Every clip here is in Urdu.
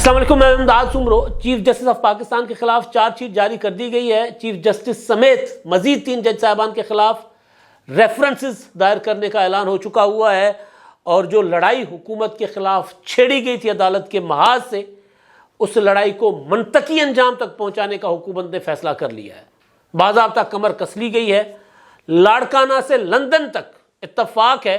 السلام علیکم، میں امداد Soomro. Chief justice of Pakistan کے خلاف چارج شیٹ جاری کر دی گئی ہے۔ چیف جسٹس سمیت مزید 3 جج صاحبان کے خلاف ریفرنسز دائر کرنے کا اعلان ہو چکا ہوا ہے، اور جو لڑائی حکومت کے خلاف چھیڑی گئی تھی عدالت کے محاذ سے، اس لڑائی کو منطقی انجام تک پہنچانے کا حکومت نے فیصلہ کر لیا ہے۔ باضابطہ کمر کس لی گئی ہے۔ لاڑکانہ سے لندن تک اتفاق ہے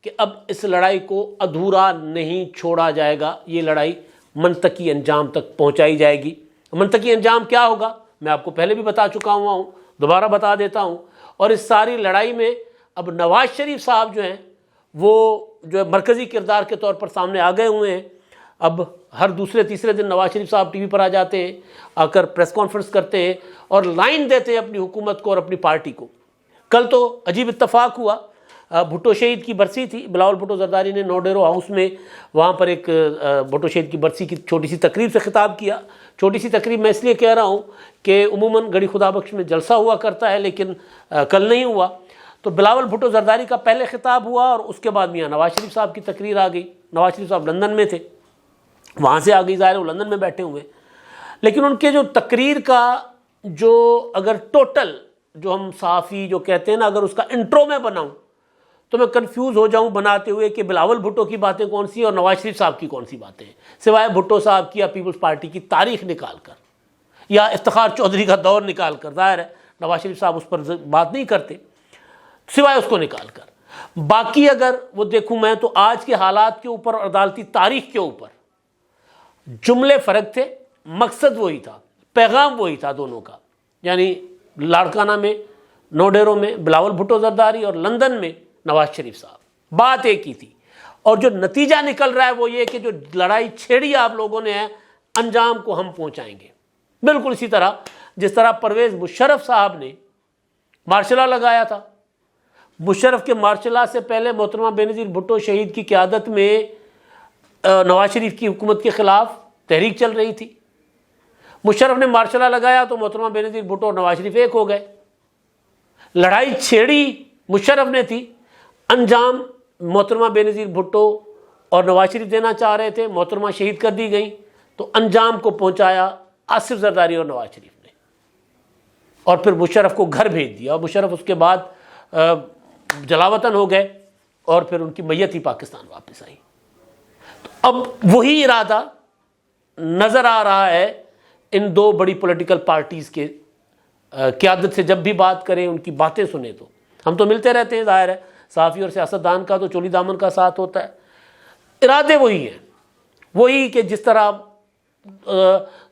کہ اب اس لڑائی کو ادھورا نہیں چھوڑا جائے گا، یہ لڑائی منطقی انجام تک پہنچائی جائے گی۔ منطقی انجام کیا ہوگا میں آپ کو پہلے بھی بتا چکا ہوں، دوبارہ بتا دیتا ہوں۔ اور اس ساری لڑائی میں اب نواز شریف صاحب جو ہیں وہ جو ہے مرکزی کردار کے طور پر سامنے آ گئے ہوئے ہیں۔ اب ہر دوسرے تیسرے دن نواز شریف صاحب ٹی وی پر آ جاتے ہیں، آ کر پریس کانفرنس کرتے ہیں اور لائن دیتے ہیں اپنی حکومت کو اور اپنی پارٹی کو۔ کل تو عجیب اتفاق ہوا، بھٹو شہید کی برسی تھی، بلاول بھٹو زرداری نے نوڈیرو ہاؤس میں وہاں پر ایک بھٹو شہید کی برسی کی چھوٹی سی تقریب سے خطاب کیا۔ چھوٹی سی تقریب میں اس لیے کہہ رہا ہوں کہ عموماً گڑھی خدا بخش میں جلسہ ہوا کرتا ہے، لیکن کل نہیں ہوا۔ تو بلاول بھٹو زرداری کا پہلے خطاب ہوا اور اس کے بعد میاں نواز شریف صاحب کی تقریر آ گئی۔ نواز شریف صاحب لندن میں تھے، وہاں سے آ گئی، ظاہر ہے وہ لندن میں بیٹھے ہوئے، لیکن ان کے جو تقریر کا جو اگر ٹوٹل جو ہم صحافی جو کہتے ہیں نا، اگر اس کا انٹرو میں بناؤں تو میں کنفیوز ہو جاؤں بناتے ہوئے کہ بلاول بھٹو کی باتیں کون سی اور نواز شریف صاحب کی کون سی باتیں ہیں، سوائے بھٹو صاحب کی یا پیپلز پارٹی کی تاریخ نکال کر یا افتخار چودھری کا دور نکال کر۔ ظاہر ہے نواز شریف صاحب اس پر بات نہیں کرتے، سوائے اس کو نکال کر۔ باقی اگر وہ دیکھوں میں تو آج کے حالات کے اوپر اور عدالتی تاریخ کے اوپر جملے فرق تھے، مقصد وہی تھا، پیغام وہی تھا دونوں کا، یعنی لاڑکانہ میں نوڈیرو میں بلاول بھٹو زرداری اور لندن میں نواز شریف صاحب، بات ایک ہی تھی۔ اور جو نتیجہ نکل رہا ہے وہ یہ کہ جو لڑائی چھیڑی آپ لوگوں نے ہے، انجام کو ہم پہنچائیں گے۔ بالکل اسی طرح جس طرح پرویز مشرف صاحب نے مارشل لا لگایا تھا، مشرف کے مارشل لا سے پہلے محترمہ بینظیر بھٹو شہید کی قیادت میں نواز شریف کی حکومت کے خلاف تحریک چل رہی تھی۔ مشرف نے مارشل لا لگایا تو محترمہ بینظیر بھٹو اور نواز شریف ایک ہو گئے۔ لڑائی چھیڑی مشرف نے تھی، انجام محترمہ بینظیر بھٹو اور نواز شریف دینا چاہ رہے تھے، محترمہ شہید کر دی گئی، تو انجام کو پہنچایا آصف زرداری اور نواز شریف نے، اور پھر مشرف کو گھر بھیج دیا، اور مشرف اس کے بعد جلاوطن ہو گئے اور پھر ان کی میت ہی پاکستان واپس آئی۔ تو اب وہی ارادہ نظر آ رہا ہے ان دو بڑی پولیٹیکل پارٹیز کے قیادت سے۔ جب بھی بات کریں، ان کی باتیں سنیں، تو ہم تو ملتے رہتے ہیں، ظاہر ہے صحافی اور سیاستدان کا تو چولی دامن کا ساتھ ہوتا ہے۔ ارادے وہی ہیں، وہی کہ جس طرح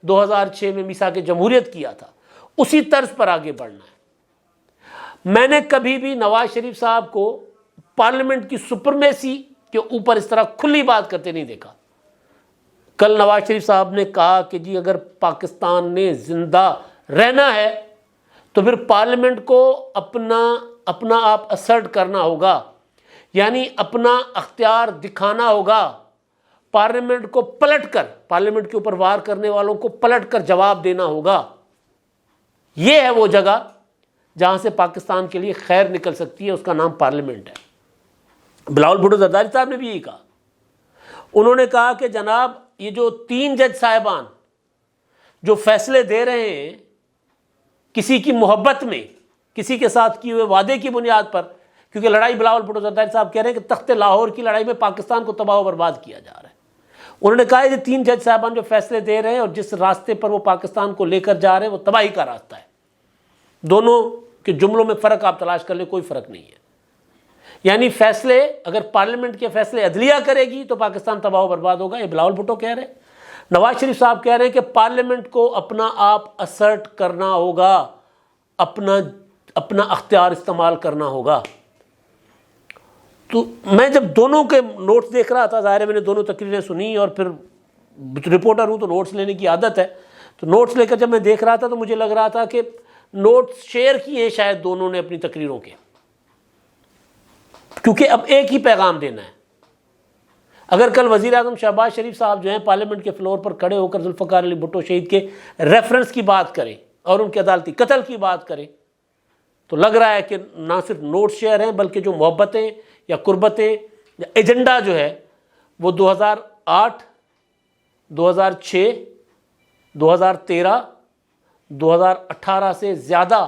2006 میں میثاق جمہوریت کیا تھا، اسی طرز پر آگے بڑھنا ہے۔ میں نے کبھی بھی نواز شریف صاحب کو پارلیمنٹ کی سپرمیسی کے اوپر اس طرح کھلی بات کرتے نہیں دیکھا۔ کل نواز شریف صاحب نے کہا کہ جی اگر پاکستان نے زندہ رہنا ہے تو پھر پارلیمنٹ کو اپنا آپ اسرٹ کرنا ہوگا، یعنی اپنا اختیار دکھانا ہوگا، پارلیمنٹ کو پلٹ کر، پارلیمنٹ کے اوپر وار کرنے والوں کو پلٹ کر جواب دینا ہوگا۔ یہ ہے وہ جگہ جہاں سے پاکستان کے لیے خیر نکل سکتی ہے، اس کا نام پارلیمنٹ ہے۔ بلاول بھٹو زرداری صاحب نے بھی یہی کہا۔ انہوں نے کہا کہ جناب یہ جو 3 جج صاحبان جو فیصلے دے رہے ہیں کسی کی محبت میں، کسی کے ساتھ کیے ہوئے وعدے کی بنیاد پر، کیونکہ لڑائی بلاول بھٹو زرداری صاحب کہہ رہے ہیں کہ تخت لاہور کی لڑائی میں پاکستان کو تباہ و برباد کیا جا رہا ہے۔ انہوں نے کہا یہ 3 جج صاحبان جو فیصلے دے رہے ہیں اور جس راستے پر وہ پاکستان کو لے کر جا رہے ہیں وہ تباہی کا راستہ ہے۔ دونوں کے جملوں میں فرق آپ تلاش کر لیں، کوئی فرق نہیں ہے۔ یعنی فیصلے اگر پارلیمنٹ کے فیصلے عدلیہ کرے گی تو پاکستان تباہ و برباد ہوگا، یہ بلاول بھٹو کہہ رہے ہیں۔ نواز شریف صاحب کہہ رہے ہیں کہ پارلیمنٹ کو اپنا آپ اسرٹ کرنا ہوگا، اپنا اختیار استعمال کرنا ہوگا۔ تو میں جب دونوں کے نوٹس دیکھ رہا تھا، ظاہر ہے میں نے دونوں تقریریں سنی اور پھر رپورٹر ہوں تو نوٹس لینے کی عادت ہے، تو نوٹس لے کر جب میں دیکھ رہا تھا تو مجھے لگ رہا تھا کہ نوٹس شیئر کیے شاید دونوں نے اپنی تقریروں کے، کیونکہ اب ایک ہی پیغام دینا ہے۔ اگر کل وزیر اعظم شہباز شریف صاحب جو ہیں پارلیمنٹ کے فلور پر کھڑے ہو کر ذوالفقار علی بھٹو شہید کے ریفرنس کی بات کریں اور ان کے عدالتی قتل کی بات کریں، تو لگ رہا ہے کہ نہ صرف نوٹ شیئر ہیں بلکہ جو محبتیں یا قربتیں یا ایجنڈا جو ہے وہ 2008 2006 2013 2018 سے زیادہ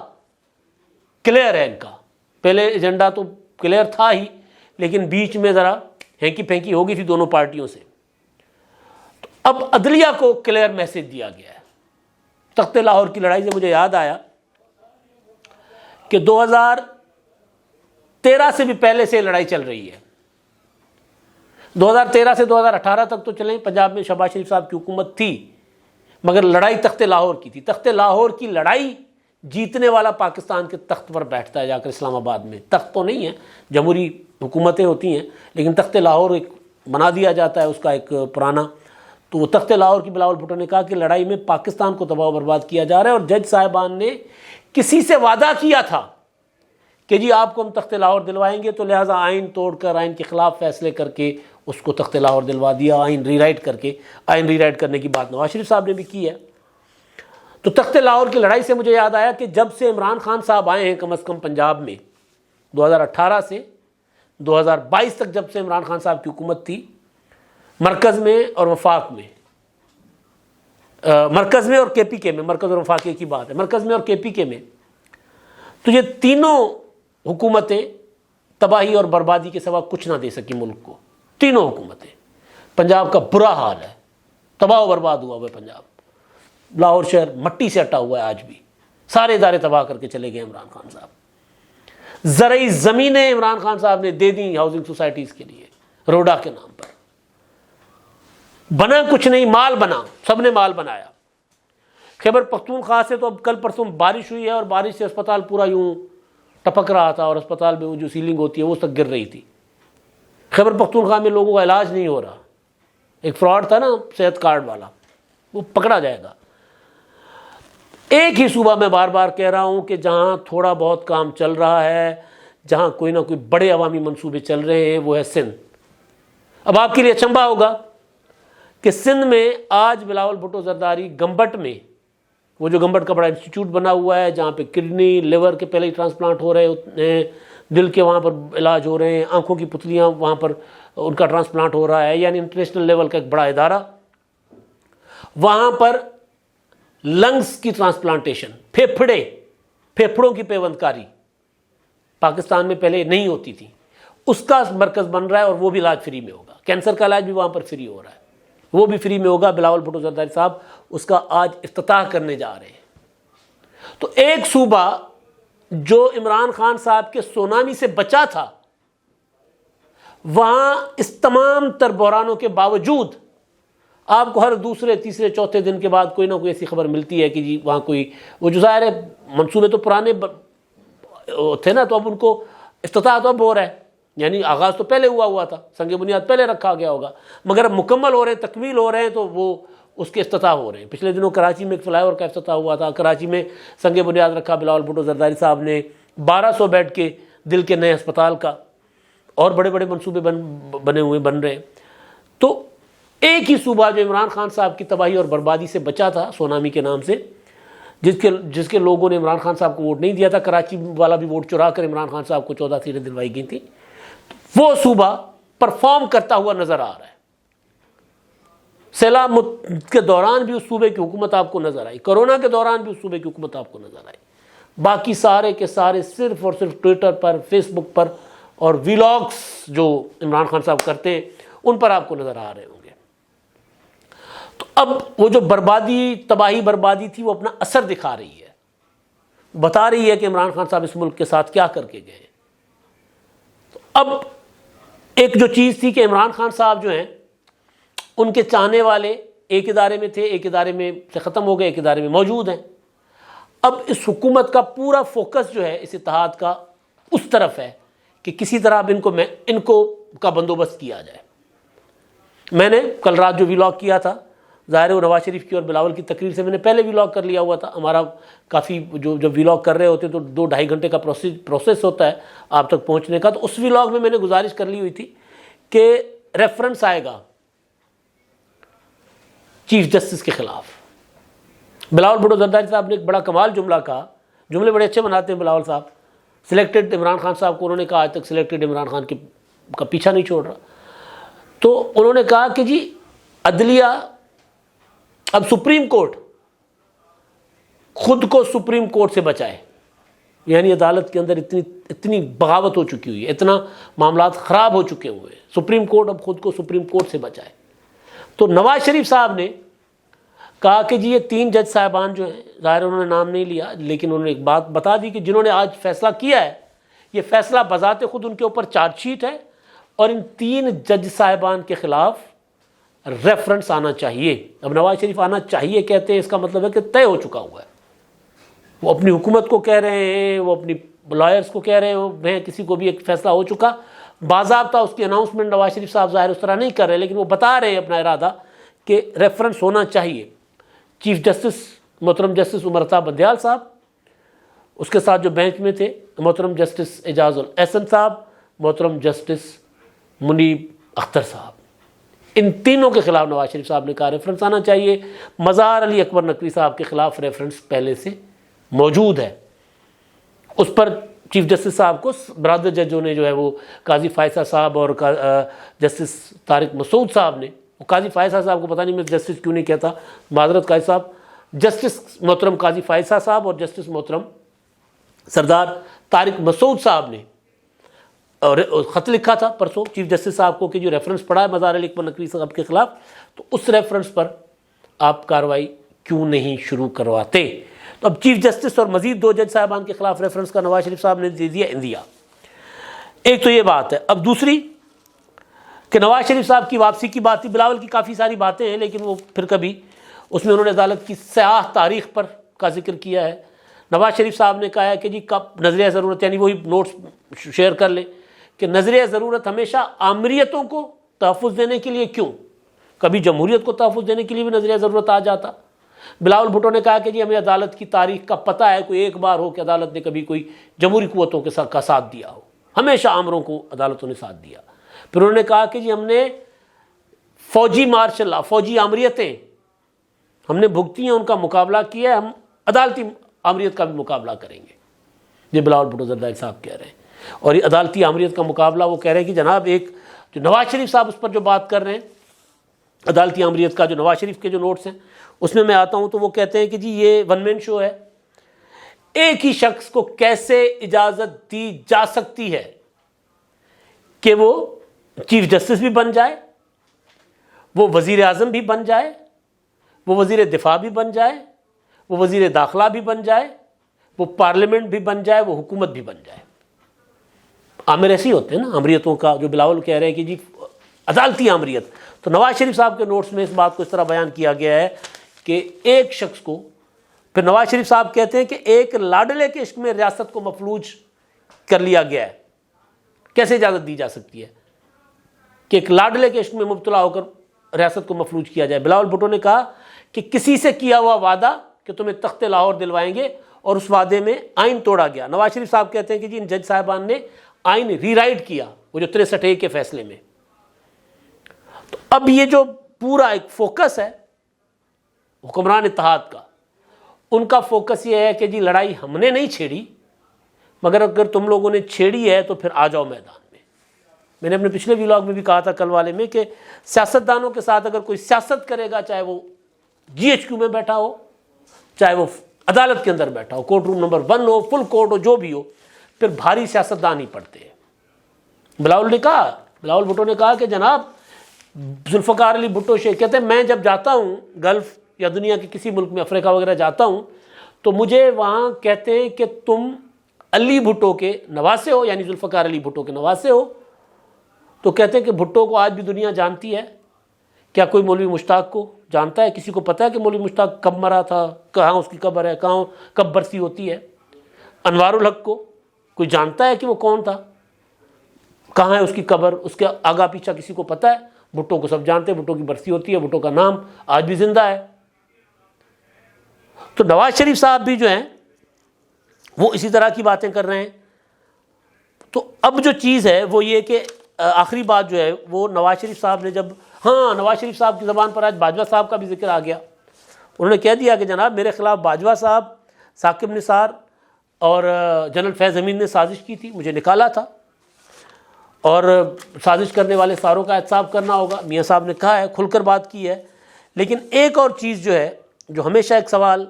کلیئر ہے ان کا. پہلے ایجنڈا تو کلیئر تھا ہی، لیکن بیچ میں ذرا ہینکی پھینکی ہو گئی تھی دونوں پارٹیوں سے. تو اب عدلیہ کو کلیئر میسج دیا گیا ہے. تخت لاہور کی لڑائی سے مجھے یاد آیا کہ 2013 سے بھی پہلے سے لڑائی چل رہی ہے. 2013 سے 2018 تک تو چلیں، پنجاب میں شہباز شریف صاحب کی حکومت تھی، مگر لڑائی تخت لاہور کی تھی. تخت لاہور کی لڑائی جیتنے والا پاکستان کے تخت پر بیٹھتا ہے جا کر اسلام آباد میں. تخت تو نہیں ہے، جمہوری حکومتیں ہوتی ہیں، لیکن تخت لاہور ایک بنا دیا جاتا ہے اس کا ایک پرانا. تو وہ تخت لاہور کی بلاول بھٹو نے کہا کہ لڑائی میں پاکستان کو تباہ و برباد کیا جا رہا ہے، اور جج صاحبان نے کسی سے وعدہ کیا تھا کہ جی آپ کو ہم تخت لاہور دلوائیں گے، تو لہٰذا آئین توڑ کر، آئین کے خلاف فیصلے کر کے اس کو تخت لاہور دلوا دیا. آئین ری رائٹ کر کے، آئین ری رائٹ کرنے کی بات نواز شریف صاحب نے بھی کی ہے. تو تخت لاہور کی لڑائی سے مجھے یاد آیا کہ جب سے عمران خان صاحب آئے ہیں، کم از کم پنجاب میں 2018 سے 2022 تک جب سے عمران خان صاحب کی حکومت تھی، مرکز میں اور وفاق میں، مرکز میں اور کے پی کے میں، مرکز اور وفاق کی بات ہے، مرکز میں اور کے پی کے میں، تو یہ تینوں حکومتیں تباہی اور بربادی کے سوا کچھ نہ دے سکی ملک کو. تینوں حکومتیں. پنجاب کا برا حال ہے، تباہ و برباد ہوا ہوا ہے پنجاب. لاہور شہر مٹی سے ہٹا ہوا ہے آج بھی. سارے ادارے تباہ کر کے چلے گئے عمران خان صاحب. زرعی زمینیں عمران خان صاحب نے دے دیں ہاؤسنگ سوسائٹیز کے لیے روڈا کے نام پر. بنا کچھ نہیں، مال بنا، سب نے مال بنایا. خیبر پختونخوا سے تو اب کل پرسوں بارش ہوئی ہے، اور بارش سے اسپتال پورا یوں ٹپک رہا تھا، اور اسپتال میں جو سیلنگ ہوتی ہے وہ تک گر رہی تھی. خیبر پختونخوا میں لوگوں کا علاج نہیں ہو رہا. ایک فراڈ تھا نا صحت کارڈ والا، وہ پکڑا جائے گا. ایک ہی صوبہ میں بار بار کہہ رہا ہوں کہ جہاں تھوڑا بہت کام چل رہا ہے، جہاں کوئی نہ کوئی بڑے عوامی منصوبے چل رہے ہیں، وہ ہے سندھ. اب آپ کے لیے اچنبھا ہوگا کہ سندھ میں آج بلاول بھٹو زرداری گمبٹ میں، وہ جو گمبٹ کا بڑا انسٹیٹیوٹ بنا ہوا ہے جہاں پہ کڈنی لیور کے پہلے ہی ٹرانسپلانٹ ہو رہے ہیں، دل کے وہاں پر علاج ہو رہے ہیں، آنکھوں کی پتلیاں وہاں پر ان کا ٹرانسپلانٹ ہو رہا ہے، یعنی انٹرنیشنل لیول کا ایک بڑا ادارہ. وہاں پر لنگس کی ٹرانسپلانٹیشن، پھیپھڑوں کی پیوند کاری پاکستان میں پہلے نہیں ہوتی تھی، اس کا مرکز بن رہا ہے، اور وہ بھی علاج فری میں ہوگا. کینسر کا علاج بھی وہاں پر فری ہو رہا ہے، وہ بھی فری میں ہوگا. بلاول بھٹو زرداری صاحب اس کا آج افتتاح کرنے جا رہے ہیں. تو ایک صوبہ جو عمران خان صاحب کے سونامی سے بچا تھا، وہاں اس تمام تر بحرانوں کے باوجود آپ کو ہر دوسرے تیسرے چوتھے دن کے بعد کوئی نہ کوئی ایسی خبر ملتی ہے کہ جی وہاں کوئی، وہ جو ظاہر ہے منصوبے تو پرانے تھے نا، تو اب ان کو افتتاح تو اب ہو رہا ہے، یعنی آغاز تو پہلے ہوا تھا، سنگ بنیاد پہلے رکھا گیا ہوگا، مگر مکمل ہو رہے ہیں، تکمیل ہو رہے ہیں، تو وہ اس کے افتتاح ہو رہے ہیں. پچھلے دنوں کراچی میں ایک فلائی اوور کا افتتاح ہوا تھا. کراچی میں سنگ بنیاد رکھا بلاول بھٹو زرداری صاحب نے 1200 بیڈ کے دل کے نئے ہسپتال کا، اور بڑے بڑے منصوبے بن رہے ہیں. تو ایک ہی صوبہ جو عمران خان صاحب کی تباہی اور بربادی سے بچا تھا سونامی کے نام سے، جس کے لوگوں نے عمران خان صاحب کو ووٹ نہیں دیا تھا، کراچی والا بھی ووٹ چرا کر عمران خان صاحب کو 14 سیٹیں دلوائی گئی تھیں، وہ صوبہ پرفارم کرتا ہوا نظر آ رہا ہے. سیلاب کے دوران بھی اس صوبے کی حکومت آپ کو نظر آئی، کرونا کے دوران بھی اس صوبے کی حکومت آپ کو نظر آئی. باقی سارے کے سارے صرف اور صرف ٹویٹر پر، فیس بک پر، اور ویلاگس جو عمران خان صاحب کرتے ہیں ان پر آپ کو نظر آ رہے ہوں گے. تو اب وہ جو بربادی، تباہی بربادی تھی، وہ اپنا اثر دکھا رہی ہے، بتا رہی ہے کہ عمران خان صاحب اس ملک کے ساتھ کیا کر کے گئے. تو اب ایک جو چیز تھی کہ عمران خان صاحب جو ہیں، ان کے چاہنے والے ایک ادارے میں تھے، ایک ادارے میں سے ختم ہو گئے، ایک ادارے میں موجود ہیں. اب اس حکومت کا پورا فوکس جو ہے اس اتحاد کا اس طرف ہے کہ کسی طرح اب ان کو کا بندوبست کیا جائے. میں نے کل رات جو ویلاگ کیا تھا، ظاہر ہے وہ نواز شریف کی اور بلاول کی تقریر سے میں نے پہلے ویلاگ کر لیا ہوا تھا. ہمارا کافی جب ویلاگ کر رہے ہوتے تو 2-2.5 گھنٹے کا پروسیس ہوتا ہے آپ تک پہنچنے کا. تو اس ویلاگ میں نے گزارش کر لی ہوئی تھی کہ ریفرنس آئے گا چیف جسٹس کے خلاف. بلاول بھٹو زرداری صاحب نے ایک بڑا کمال جملہ کہا، جملے بڑے اچھے بناتے ہیں بلاول صاحب. سلیکٹڈ عمران خان صاحب کو انہوں نے کہا آج تک سلیکٹڈ عمران خان کا پیچھا نہیں چھوڑ رہا. تو انہوں نے کہا کہ جی عدلیہ اب سپریم کورٹ خود کو سپریم کورٹ سے بچائے، یعنی عدالت کے اندر اتنی بغاوت ہو چکی ہوئی ہے، اتنا معاملات خراب ہو چکے ہوئے ہیں، سپریم کورٹ اب خود کو سپریم کورٹ سے بچائے۔ تو نواز شریف صاحب نے کہا کہ جی یہ 3 جج صاحبان جو ہیں، ظاہر انہوں نے نام نہیں لیا، لیکن انہوں نے ایک بات بتا دی کہ جنہوں نے آج فیصلہ کیا ہے، یہ فیصلہ بذات خود ان کے اوپر چارج شیٹ ہے، اور ان 3 جج صاحبان کے خلاف ریفرنس آنا چاہیے۔ اب نواز شریف آنا چاہیے کہتے ہیں، اس کا مطلب ہے کہ طے ہو چکا ہوا ہے، وہ اپنی حکومت کو کہہ رہے ہیں، وہ اپنی لائرز کو کہہ رہے ہیں، کسی کو بھی ایک فیصلہ ہو چکا، باضابطہ اس کی اناؤنسمنٹ نواز شریف صاحب ظاہر اس طرح نہیں کر رہے، لیکن وہ بتا رہے ہیں اپنا ارادہ کہ ریفرنس ہونا چاہیے۔ چیف جسٹس محترم جسٹس امرتا بندیال صاحب، اس کے ساتھ جو بینچ میں تھے محترم جسٹس اعجاز الاحسن صاحب، محترم جسٹس منیب اختر صاحب، ان تینوں کے خلاف نواز شریف صاحب نے کہا ریفرنس آنا چاہیے۔ مزار علی اکبر نقوی صاحب کے خلاف ریفرنس پہلے سے موجود ہے، اس پر چیف جسٹس صاحب کو برادر ججوں نے جو ہے وہ قاضی فائصہ صاحب اور جسٹس طارق مسعود صاحب نے، قاضی فائصہ صاحب کو پتہ نہیں میں جسٹس کیوں نہیں کہتا، معذرت قاضی صاحب، جسٹس محترم قاضی فائصہ صاحب اور جسٹس محترم سردار طارق مسعود صاحب نے اور خط لکھا تھا پرسوں چیف جسٹس صاحب کو کہ جو ریفرنس پڑا ہے مزار علی اکبر نقوی صاحب کے خلاف، تو اس ریفرنس پر آپ کارروائی کیوں نہیں شروع کرواتے؟ تو اب چیف جسٹس اور مزید 2 جج صاحبان کے خلاف ریفرنس کا نواز شریف صاحب نے دے دیا اندیا۔ ایک تو یہ بات ہے۔ اب دوسری کہ نواز شریف صاحب کی واپسی کی بات تھی، بلاول کی کافی ساری باتیں ہیں، لیکن وہ پھر کبھی اس میں انہوں نے عدالت کی سیاہ تاریخ پر کا ذکر کیا ہے۔ نواز شریف صاحب نے کہا ہے کہ جی کب نظریہ ضرورت، یعنی وہی نوٹس شیئر کر لیں کہ نظریہ ضرورت ہمیشہ آمریتوں کو تحفظ دینے کے لیے کیوں، کبھی جمہوریت کو تحفظ دینے کے لیے بھی نظریہ ضرورت آ جاتا۔ بلاول بھٹو نے کہا کہ جی ہمیں عدالت کی تاریخ کا پتہ ہے، کوئی ایک بار ہو کہ عدالت نے کبھی کوئی جمہوری قوتوں کے کا ساتھ دیا ہو، ہمیشہ آمروں کو عدالتوں نے ساتھ دیا۔ پھر انہوں نے کہا کہ جی ہم نے فوجی مارشل لا، فوجی آمریتیں ہم نے بھگتی ہیں، ان کا مقابلہ کیا ہے، ہم عدالتی آمریت کا بھی مقابلہ کریں گے، یہ بلاول بھٹو زرداری صاحب کہہ رہے ہیں۔ اور یہ عدالتی آمریت کا مقابلہ وہ کہہ رہے ہیں کہ جناب ایک جو نواز شریف صاحب اس پر جو بات کر رہے ہیں عدالتی آمریت کا، جو نواز شریف کے جو نوٹس ہیں اس میں آتا ہوں تو وہ کہتے ہیں کہ جی یہ ون مین شو ہے، ایک ہی شخص کو کیسے اجازت دی جا سکتی ہے کہ وہ چیف جسٹس بھی بن جائے، وہ وزیر اعظم بھی بن جائے، وہ وزیر دفاع بھی بن جائے، وہ وزیر داخلہ بھی بن جائے، وہ پارلیمنٹ بھی بن جائے، وہ حکومت بھی بن جائے۔ آمر ایسے ہی ہوتے ہیں نا آمریتوں کا، جو بلاول کہہ رہے ہیں کہ جی عدالتی آمریت۔ تو نواز شریف صاحب کے نوٹس میں اس بات کو اس طرح بیان کیا گیا ہے کہ ایک شخص کو، پھر نواز شریف صاحب کہتے ہیں کہ ایک لاڈلے کے عشق میں ریاست کو مفلوج کر لیا گیا ہے، کیسے اجازت دی جا سکتی ہے کہ ایک لاڈلے کے عشق میں مبتلا ہو کر ریاست کو مفلوج کیا جائے؟ بلاول بھٹو نے کہا کہ کسی سے کیا ہوا وعدہ کہ تمہیں تخت لاہور دلوائیں گے، اور اس وعدے میں آئین توڑا گیا۔ نواز شریف صاحب کہتے ہیں کہ جی ان جج صاحبان نے آئین ری رائٹ کیا، وہ جو 63A کے فیصلے میں۔ تو اب یہ جو پورا ایک فوکس ہے حکمران اتحاد کا، ان کا فوکس یہ ہے کہ جی لڑائی ہم نے نہیں چھیڑی، مگر اگر تم لوگوں نے چھیڑی ہے تو پھر آ جاؤ میدان میں۔ میں نے اپنے پچھلے ویلاگ میں بھی کہا تھا کل والے میں کہ سیاستدانوں کے ساتھ اگر کوئی سیاست کرے گا، چاہے وہ GHQ میں بیٹھا ہو، چاہے وہ عدالت کے اندر بیٹھا ہو، کورٹ روم نمبر 1 ہو، فل کورٹ ہو، جو بھی ہو، پھر بھاری سیاستدان ہی پڑتے ہیں۔ بلاول بھٹو نے کہا کہ جناب ذوالفقار علی بھٹو شیخ کہتے ہیں میں جب جاتا ہوں گلف یا دنیا کے کسی ملک میں، افریقہ وغیرہ جاتا ہوں، تو مجھے وہاں کہتے ہیں کہ تم علی بھٹو کے نواسے ہو، یعنی ذوالفقار علی بھٹو کے نواسے ہو۔ تو کہتے ہیں کہ بھٹو کو آج بھی دنیا جانتی ہے، کیا کوئی مولوی مشتاق کو جانتا ہے؟ کسی کو پتہ ہے کہ مولوی مشتاق کب مرا تھا، کہاں اس کی قبر ہے، کہاں کب برسی ہوتی ہے؟ انوار الحق کو کوئی جانتا ہے کہ وہ کون تھا، کہاں ہے اس کی قبر، اس کے آگا پیچھا کسی کو پتہ ہے؟ بھٹو کو سب جانتے ہیں، بھٹو کی برسی ہوتی ہے، بھٹو کا نام آج بھی زندہ ہے۔ تو نواز شریف صاحب بھی جو ہیں وہ اسی طرح کی باتیں کر رہے ہیں۔ تو اب جو چیز ہے وہ یہ کہ آخری بات جو ہے وہ نواز شریف صاحب نے جب، ہاں نواز شریف صاحب کی زبان پر آج باجوہ صاحب کا بھی ذکر آ گیا۔ انہوں نے کہہ دیا کہ جناب میرے خلاف باجوہ صاحب، ثاقب نثار اور جنرل فیض حمید نے سازش کی تھی، مجھے نکالا تھا، اور سازش کرنے والے ساروں کا احتساب کرنا ہوگا۔ میاں صاحب نے کہا ہے، کھل کر بات کی ہے لیکن ایک اور چیز جو ہے، جو ہمیشہ ایک سوال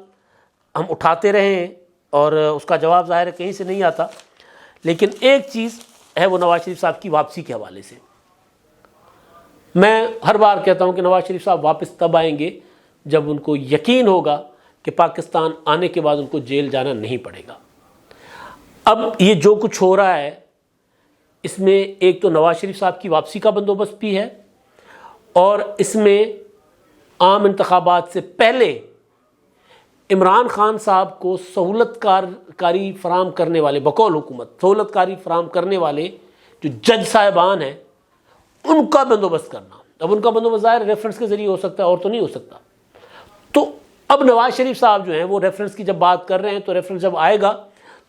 ہم اٹھاتے رہے ہیں اور اس کا جواب ظاہر ہے کہیں سے نہیں آتا، لیکن ایک چیز ہے وہ نواز شریف صاحب کی واپسی کے حوالے سے۔ میں ہر بار کہتا ہوں کہ نواز شریف صاحب واپس تب آئیں گے جب ان کو یقین ہوگا کہ پاکستان آنے کے بعد ان کو جیل جانا نہیں پڑے گا۔ اب یہ جو کچھ ہو رہا ہے اس میں ایک تو نواز شریف صاحب کی واپسی کا بندوبست بھی ہے، اور اس میں عام انتخابات سے پہلے عمران خان صاحب کو سہولت کاری فراہم کرنے والے، بقول حکومت سہولت کاری فراہم کرنے والے جو جج صاحبان ہیں ان کا بندوبست کرنا۔ اب ان کا بندوبست ظاہر ریفرنس کے ذریعے ہو سکتا ہے، اور تو نہیں ہو سکتا۔ تو اب نواز شریف صاحب جو ہیں وہ ریفرنس کی جب بات کر رہے ہیں، تو ریفرنس جب آئے گا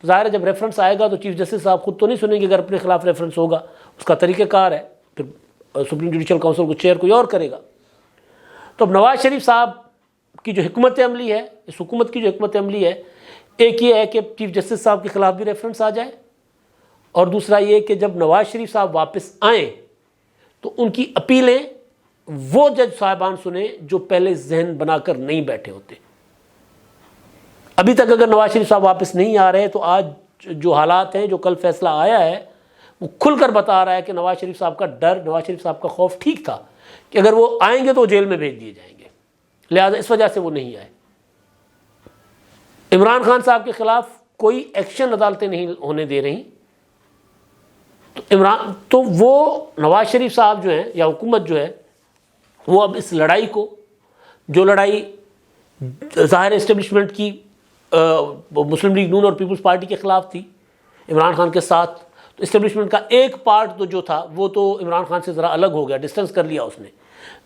تو ظاہر ہے جب ریفرنس آئے گا تو چیف جسٹس صاحب خود تو نہیں سنیں گے، اگر اپنے خلاف ریفرنس ہوگا اس کا طریقہ کار ہے، پھر سپریم جوڈیشل کونسل کو چیئر کوئی اور کرے گا۔ تو اب نواز شریف صاحب کی جو حکمت عملی ہے، اس حکومت کی جو حکمت عملی ہے، ایک یہ ہے کہ چیف جسٹس صاحب کے خلاف بھی ریفرنس آ جائے، اور دوسرا یہ کہ جب نواز شریف صاحب واپس آئیں تو ان کی اپیلیں وہ جج صاحبان سنیں جو پہلے ذہن بنا کر نہیں بیٹھے ہوتے۔ ابھی تک اگر نواز شریف صاحب واپس نہیں آ رہے تو آج جو حالات ہیں، جو کل فیصلہ آیا ہے، وہ کھل کر بتا رہا ہے کہ نواز شریف صاحب کا ڈر، نواز شریف صاحب کا خوف ٹھیک تھا کہ اگر وہ آئیں گے تو وہ جیل میں بھیج دیے جائیں گے، لہذا اس وجہ سے وہ نہیں آئے۔ عمران خان صاحب کے خلاف کوئی ایکشن عدالتیں نہیں ہونے دے رہی، تو وہ نواز شریف صاحب جو ہیں یا حکومت جو ہے وہ اب اس لڑائی کو، جو لڑائی ظاہر اسٹیبلشمنٹ کی مسلم لیگ نون اور پیپلز پارٹی کے خلاف تھی عمران خان کے ساتھ، تو اسٹیبلشمنٹ کا ایک پارٹ تو جو تھا وہ تو عمران خان سے ذرا الگ ہو گیا، ڈسٹنس کر لیا اس نے،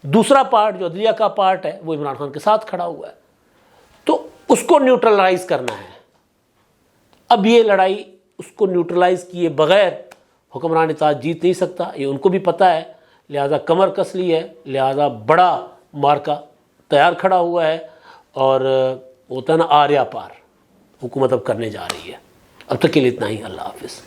دوسرا پارٹ جو عدلیہ کا پارٹ ہے وہ عمران خان کے ساتھ کھڑا ہوا ہے، تو اس کو نیوٹرلائز کرنا ہے۔ اب یہ لڑائی اس کو نیوٹرلائز کیے بغیر حکمران اطاعت جیت نہیں سکتا، یہ ان کو بھی پتہ ہے، لہذا کمر کس لی ہے، لہذا بڑا مارکا تیار کھڑا ہوا ہے، اور ہوتا ہے نا آریا پار، حکومت اب کرنے جا رہی ہے۔ اب تک کے لیے اتنا ہی، اللہ حافظ۔